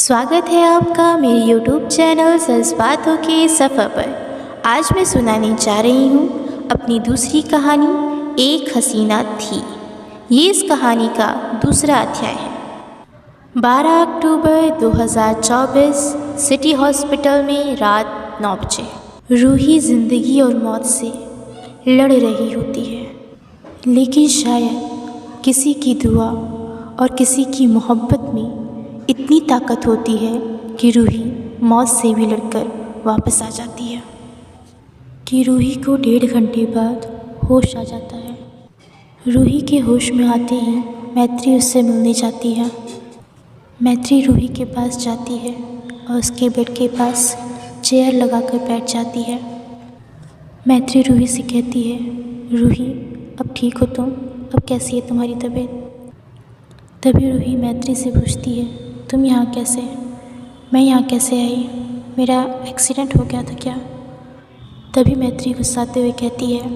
स्वागत है आपका मेरे YouTube चैनल जज्बातों के सफ़र पर। आज मैं सुनाने जा रही हूँ अपनी दूसरी कहानी एक हसीना थी। ये इस कहानी का दूसरा अध्याय है। 12 अक्टूबर 2024 सिटी हॉस्पिटल में रात 9 बजे। रूही ज़िंदगी और मौत से लड़ रही होती है, लेकिन शायद किसी की दुआ और किसी की मोहब्बत में इतनी ताकत होती है कि रूही मौत से भी लड़कर वापस आ जाती है। कि रूही को 1.5 घंटे बाद होश आ जाता है। रूही के होश में आते ही मैत्री उससे मिलने जाती है। मैत्री रूही के पास जाती है और उसके बेड के पास चेयर लगाकर बैठ जाती है। मैत्री रूही से कहती है, रूही अब ठीक हो तुम? अब कैसी है तुम्हारी तबीयत? तभी रूही मैत्री से पूछती है, तुम यहाँ कैसे? मैं यहाँ कैसे आई? मेरा एक्सीडेंट हो गया था क्या? तभी मैत्री गुस्साते हुए कहती है,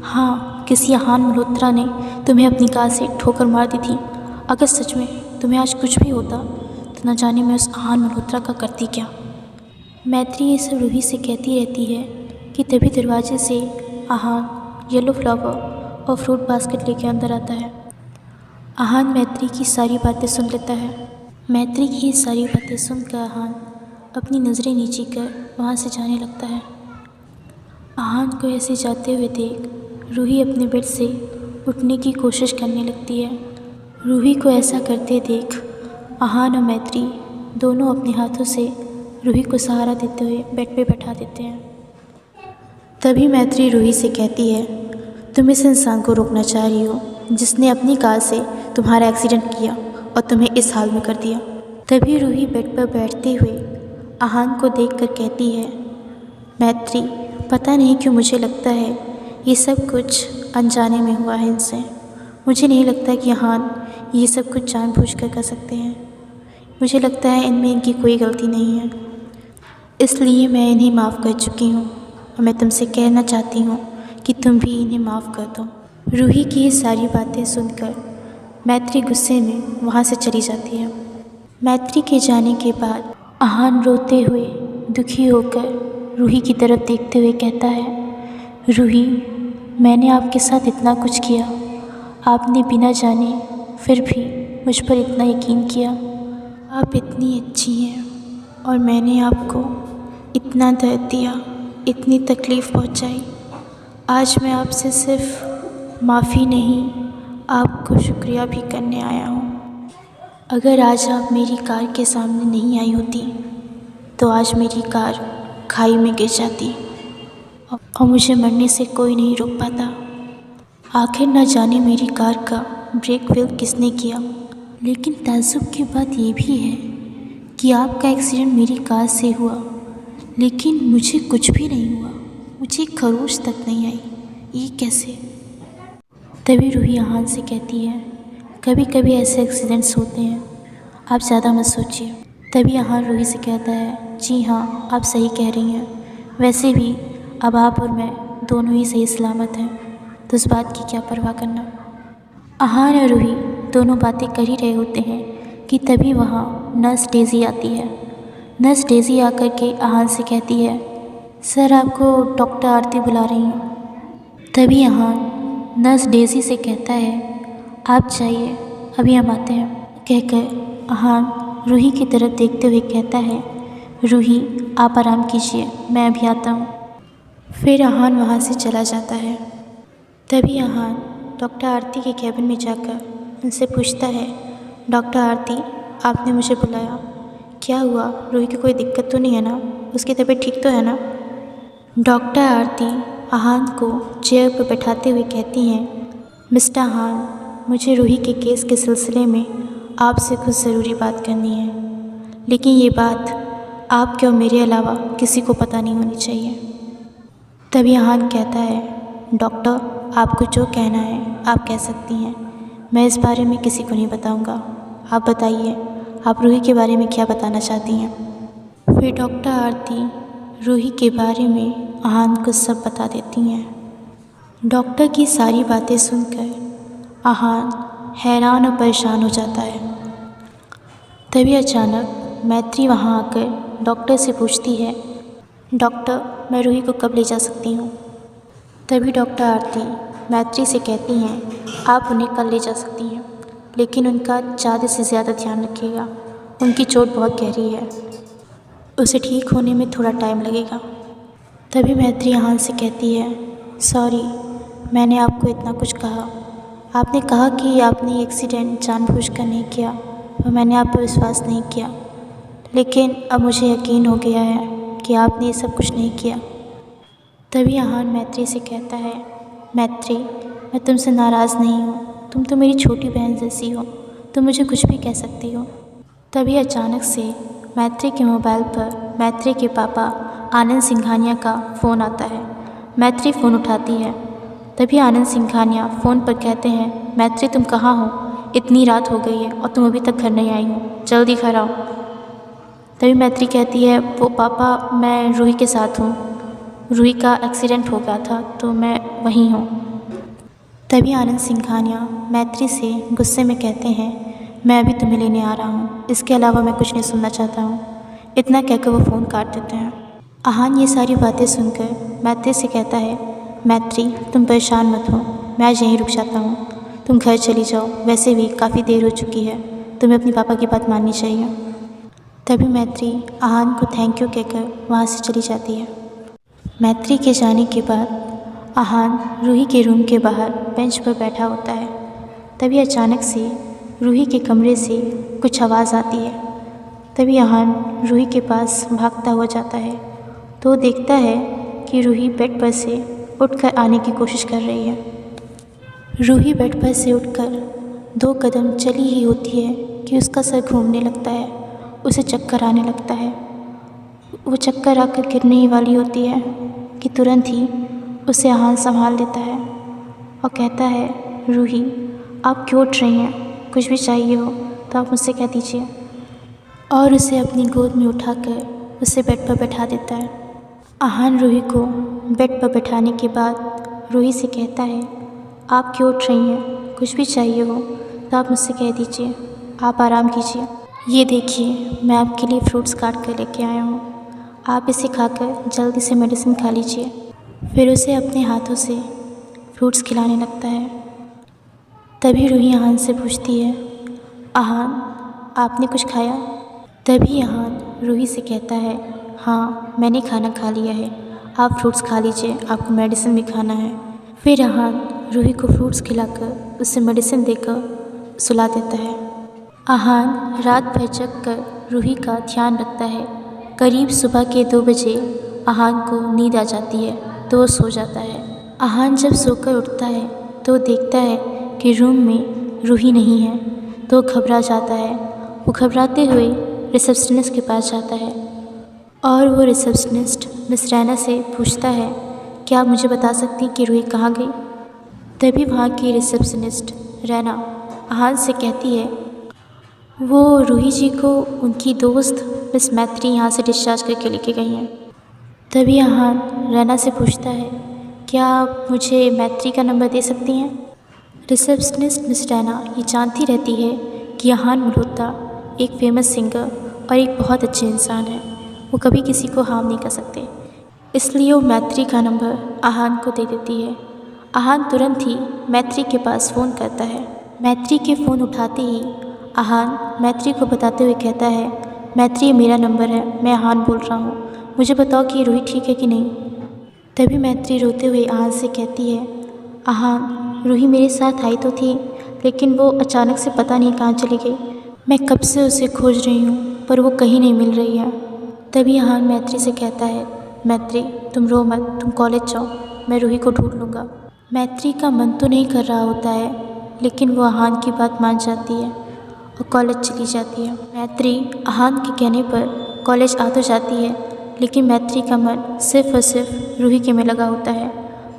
हाँ, किसी अहान मल्होत्रा ने तुम्हें अपनी कार से ठोकर मार दी थी। अगर सच में तुम्हें आज कुछ भी होता तो न जाने मैं उस अहान मल्होत्रा का करती क्या। मैत्री ये सब रूही से कहती रहती है कि तभी दरवाजे से अहान येलो फ्लावर और फ्रूट बास्केट लेके अंदर आता है। अहान मैत्री की सारी बातें सुन लेता है। मैत्री की ये सारी बातें सुनकर अहान अपनी नज़रें नीची कर वहाँ से जाने लगता है। अहान को ऐसे जाते हुए देख रूही अपने बेड से उठने की कोशिश करने लगती है। रूही को ऐसा करते देख अहान और मैत्री दोनों अपने हाथों से रूही को सहारा देते हुए बेड पे बैठा देते हैं। तभी मैत्री रूही से कहती है, तुम इस इंसान को रोकना चाह रही हो जिसने अपनी कार से तुम्हारा एक्सीडेंट किया और तुम्हें इस हाल में कर दिया। तभी रूही बेड पर बैठते हुए अहान को देखकर कहती है, मैत्री पता नहीं क्यों मुझे लगता है ये सब कुछ अनजाने में हुआ है इनसे। मुझे नहीं लगता कि अहान ये सब कुछ जानबूझकर कर सकते हैं। मुझे लगता है इनमें इनकी कोई गलती नहीं है, इसलिए मैं इन्हें माफ़ कर चुकी हूँ और मैं तुमसे कहना चाहती हूँ कि तुम भी इन्हें माफ़ कर दो। रूही की ये सारी बातें सुनकर मैत्री गुस्से में वहाँ से चली जाती है। मैत्री के जाने के बाद अहान रोते हुए दुखी होकर रूही की तरफ देखते हुए कहता है, रूही मैंने आपके साथ इतना कुछ किया, आपने बिना जाने फिर भी मुझ पर इतना यकीन किया। आप इतनी अच्छी हैं और मैंने आपको इतना दर्द दिया, इतनी तकलीफ़ पहुंचाई। आज मैं आपसे सिर्फ माफ़ी नहीं आपको शुक्रिया भी करने आया हूँ। अगर आज आप मेरी कार के सामने नहीं आई होती तो आज मेरी कार खाई में गिर जाती और मुझे मरने से कोई नहीं रोक पाता। आखिर न जाने मेरी कार का ब्रेक फेल किसने किया, लेकिन ताज्जुब की बात ये भी है कि आपका एक्सीडेंट मेरी कार से हुआ लेकिन मुझे कुछ भी नहीं हुआ, मुझे खरोच तक नहीं आई। ये कैसे? तभी रूही अहान से कहती है, कभी कभी ऐसे एक्सीडेंट्स होते हैं, आप ज़्यादा मत सोचिए। तभी अहान रूही से कहता है, जी हाँ, आप सही कह रही हैं। वैसे भी अब आप और मैं दोनों ही सही सलामत हैं, तो इस बात की क्या परवाह करना। अहान और रूही दोनों बातें कर ही रहे होते हैं कि तभी वहाँ नर्स डेज़ी आती है। नर्स डेज़ी आकर के अहान से कहती है, सर आपको डॉक्टर आरती बुला रही हैं। तभी अहान नर्स डेज़ी से कहता है, आप जाइए, अभी हम आते हैं। कहकर अहान रूही की तरफ देखते हुए कहता है, रूही आप आराम कीजिए, मैं अभी आता हूँ। फिर अहान वहाँ से चला जाता है। तभी अहान डॉक्टर आरती के कैबिन में जाकर उनसे पूछता है, डॉक्टर आरती आपने मुझे बुलाया, क्या हुआ? रूही की कोई दिक्कत तो नहीं है ना? उसकी तबीयत ठीक तो है ना? डॉक्टर आरती अहान को चेयर पर बैठाते हुए कहती हैं, मिस्टर अहान, मुझे रूही के केस के सिलसिले में आपसे कुछ ज़रूरी बात करनी है, लेकिन ये बात आपके और मेरे अलावा किसी को पता नहीं होनी चाहिए। तभी अहान कहता है, डॉक्टर आपको जो कहना है आप कह सकती हैं, मैं इस बारे में किसी को नहीं बताऊंगा। आप बताइए, आप रूही के बारे में क्या बताना चाहती हैं। फिर डॉक्टर आरती रूही के बारे में अहान को सब बता देती हैं। डॉक्टर की सारी बातें सुनकर अहान हैरान और परेशान हो जाता है। तभी अचानक मैत्री वहाँ आकर डॉक्टर से पूछती है, डॉक्टर मैं रूही को कब ले जा सकती हूँ। तभी डॉक्टर आरती मैत्री से कहती हैं, आप उन्हें कल ले जा सकती हैं, लेकिन उनका ज़्यादा से ज़्यादा ध्यान रखिएगा, उनकी चोट बहुत गहरी है, उसे ठीक होने में थोड़ा टाइम लगेगा। तभी मैत्री आहान से कहती है, सॉरी मैंने आपको इतना कुछ कहा, आपने कहा कि आपने ये एक्सीडेंट जानबूझकर नहीं किया और मैंने आप पर विश्वास नहीं किया, लेकिन अब मुझे यकीन हो गया है कि आपने ये सब कुछ नहीं किया। तभी आहान मैत्री से कहता है, मैत्री मैं तुमसे नाराज़ नहीं हूँ, तुम तो मेरी छोटी बहन जैसी हो, तुम मुझे कुछ भी कह सकती हो। तभी अचानक से मैत्री के मोबाइल पर मैत्री के पापा आनंद सिंघानिया का फ़ोन आता है। मैत्री फ़ोन उठाती है। तभी आनंद सिंघानिया फ़ोन पर कहते हैं, मैत्री तुम कहाँ हो, इतनी रात हो गई है और तुम अभी तक घर नहीं आई हो, जल्दी घर आओ। तभी मैत्री कहती है, वो पापा मैं रूही के साथ हूँ, रूही का एक्सीडेंट हो गया था तो मैं वहीं हूँ। तभी आनंद सिंघानिया मैत्री से गुस्से में कहते हैं, मैं अभी तुम्हें लेने आ रहा हूँ, इसके अलावा मैं कुछ नहीं सुनना चाहता हूँ। इतना कहकर वो फ़ोन काट देते हैं। आहान ये सारी बातें सुनकर मैत्री से कहता है, मैत्री तुम परेशान मत हो, मैं आज यहीं रुक जाता हूँ, तुम घर चली जाओ, वैसे भी काफ़ी देर हो चुकी है, तुम्हें अपने पापा की बात माननी चाहिए। तभी मैत्री आहान को थैंक यू कहकर वहाँ से चली जाती है। मैत्री के जाने के बाद आहान रूही के रूम के बाहर बेंच पर बैठा होता है। तभी अचानक से रूही के कमरे से कुछ आवाज़ आती है। तभी आहान रूही के पास भागता हुआ जाता है तो देखता है कि रूही बेड पर से उठकर आने की कोशिश कर रही है। रूही बेड पर से उठकर 2 कदम चली ही होती है कि उसका सर घूमने लगता है, उसे चक्कर आने लगता है। वो चक्कर आकर गिरने ही वाली होती है कि तुरंत ही उसे आहान संभाल लेता है और कहता है, रूही आप क्यों उठ रही हैं, कुछ भी चाहिए हो तो आप मुझसे कह दीजिए। और उसे अपनी गोद में उठाकर उसे बेड पर बैठा देता है। आहान रूही को बेड पर बैठाने के बाद रूही से कहता है, आप क्यों उठ रही हैं, कुछ भी चाहिए हो तो आप मुझसे कह दीजिए, आप आराम कीजिए। ये देखिए मैं आपके लिए फ्रूट्स काट कर लेके आया हूँ, आप इसे खाकर जल्दी से मेडिसिन खा लीजिए। फिर उसे अपने हाथों से फ्रूट्स खिलाने लगता है। तभी रूही आहान से पूछती है, आहान आपने कुछ खाया? तभी आहान रूही से कहता है, हाँ मैंने खाना खा लिया है, आप फ्रूट्स खा लीजिए, आपको मेडिसिन भी खाना है। फिर आहान रूही को फ्रूट्स खिलाकर उसे मेडिसिन देकर सुला देता है। आहान रात भर जग कर रूही का ध्यान रखता है। करीब सुबह के 2 बजे आहान को नींद आ जाती है तो वो सो जाता है। आहान जब सोकर उठता है तो देखता है कि रूम में रूही नहीं है तो घबरा जाता है। वो घबराते हुए रिसेप्शनिस्ट के पास जाता है और वो रिसेप्शनिस्ट मिस रैना से पूछता है, क्या आप मुझे बता सकती हैं कि रूही कहाँ गई? तभी वहाँ की रिसेप्शनिस्ट रैना आहान से कहती है, वो रूही जी को उनकी दोस्त मिस मैत्री यहाँ से डिस्चार्ज करके लेके गई हैं। तभी आहान रैना से पूछता है, क्या आप मुझे मैत्री का नंबर दे सकती हैं? रिसेप्शनिस्ट मिस रैना ये जानती रहती है कि आहान मल्होत्रा एक फेमस सिंगर और एक बहुत अच्छे इंसान है, वो कभी किसी को हार्म नहीं कर सकते, इसलिए वो मैत्री का नंबर आहान को दे देती है। आहान तुरंत ही मैत्री के पास फ़ोन करता है। मैत्री के फ़ोन उठाते ही आहान मैत्री को बताते हुए कहता है, मैत्री ये मेरा नंबर है, मैं आहान बोल रहा हूँ, मुझे बताओ कि रूही ठीक है कि नहीं। तभी मैत्री रोते हुए आहान से कहती है, आहान रूही मेरे साथ आई तो थी, लेकिन वो अचानक से पता नहीं कहाँ चली गई, मैं कब से उसे खोज रही हूँ पर वो कहीं नहीं मिल रही है। तभी आहान मैत्री से कहता है, मैत्री तुम रो मत, तुम कॉलेज जाओ, मैं रूही को ढूंढ लूँगा। मैत्री का मन तो नहीं कर रहा होता है, लेकिन वो आहान की बात मान जाती है और कॉलेज चली जाती है। मैत्री आहान के कहने पर कॉलेज आ तो जाती है, लेकिन मैत्री का मन सिर्फ़ और सिर्फ रूही के में लगा होता है,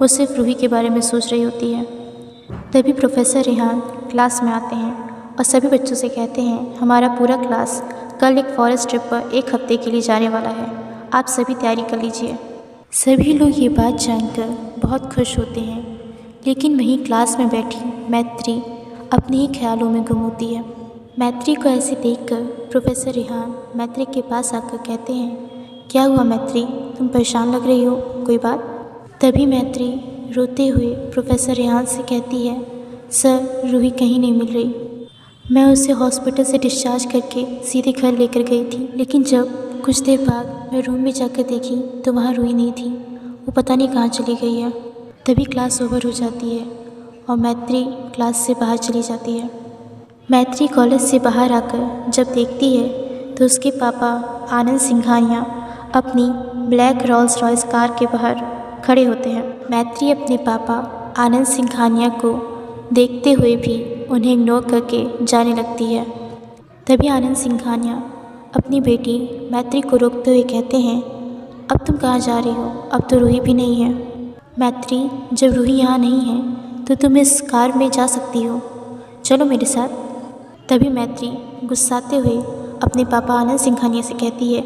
वो सिर्फ रूही के बारे में सोच रही होती है। तभी प्रोफेसर रेहान क्लास में आते हैं और सभी बच्चों से कहते हैं, हमारा पूरा क्लास कल एक फॉरेस्ट ट्रिप पर 1 हफ्ते के लिए जाने वाला है, आप सभी तैयारी कर लीजिए। सभी लोग ये बात जानकर बहुत खुश होते हैं, लेकिन वहीं क्लास में बैठी मैत्री अपने ही ख्यालों में गुम होती है। मैत्री को ऐसे देखकर प्रोफेसर रेहान मैत्री के पास आकर कहते हैं, क्या हुआ मैत्री, तुम परेशान लग रही हो, कोई बात? तभी मैत्री रोते हुए प्रोफेसर रेहान से कहती है, सर रूही कहीं नहीं मिल रही। मैं उसे हॉस्पिटल से डिस्चार्ज करके सीधे घर लेकर गई थी, लेकिन जब कुछ देर बाद मैं रूम में जाकर देखी तो वहाँ रूही नहीं थी, वो पता नहीं कहाँ चली गई है। तभी क्लास ओवर हो जाती है और मैत्री क्लास से बाहर चली जाती है। मैत्री कॉलेज से बाहर आकर जब देखती है तो उसके पापा आनंद सिंघानिया अपनी ब्लैक रोल्स रॉयस कार के बाहर खड़े होते हैं। मैत्री अपने पापा आनंद सिंघानिया को देखते हुए भी उन्हें इग्नोर करके जाने लगती है। तभी आनंद सिंघानिया अपनी बेटी मैत्री को रोकते हुए कहते हैं, अब तुम कहाँ जा रही हो, अब तो रूही भी नहीं है। मैत्री, जब रूही यहाँ नहीं है तो तुम इस कार में जा सकती हो, चलो मेरे साथ। तभी मैत्री गुस्साते हुए अपने पापा आनंद सिंघानिया से कहती है,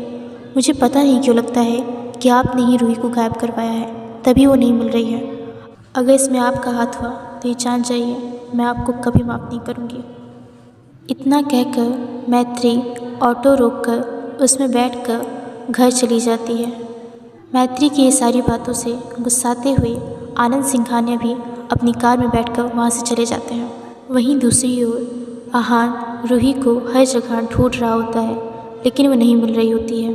मुझे पता नहीं क्यों लगता है कि आपने ही रूही को गायब करवाया है, तभी वो नहीं मिल रही है। अगर इसमें आपका हाथ हुआ तो ये जान जाइए मैं आपको कभी माफ़ नहीं करूँगी। इतना कहकर मैत्री ऑटो रोककर उसमें बैठकर घर चली जाती है। मैत्री की ये सारी बातों से गुस्साते हुए आनंद सिंघानिया भी अपनी कार में बैठकर वहाँ से चले जाते हैं। वहीं दूसरी ओर आहान रूही को हर जगह ढूंढ रहा होता है, लेकिन वो नहीं मिल रही होती है।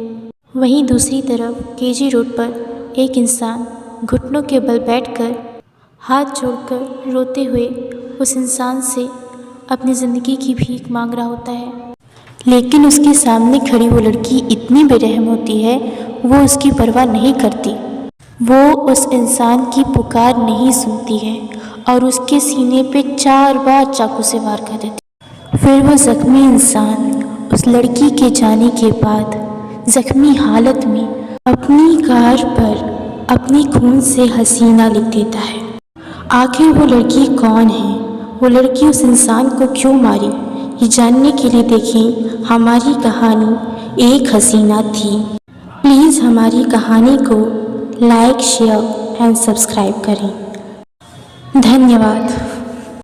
वहीं दूसरी तरफ केजी रोड पर एक इंसान घुटनों के बल बैठकर हाथ जोड़कर रोते हुए उस इंसान से अपनी ज़िंदगी की भीख मांग रहा होता है, लेकिन उसके सामने खड़ी वो लड़की इतनी बेरहम होती है, वो उसकी परवाह नहीं करती। वो उस इंसान की पुकार नहीं सुनती है और उसके सीने पे 4 बार चाकू से वार कर देती। फिर वो ज़ख्मी इंसान उस लड़की के जाने के बाद ज़ख्मी हालत में अपनी कार पर अपनी खून से हसीना लिख देता है। आखिर वो लड़की कौन है, वो लड़की उस इंसान को क्यों मारी, ये जानने के लिए देखें हमारी कहानी एक हसीना थी। प्लीज़ हमारी कहानी को लाइक, शेयर एंड सब्सक्राइब करें। धन्यवाद।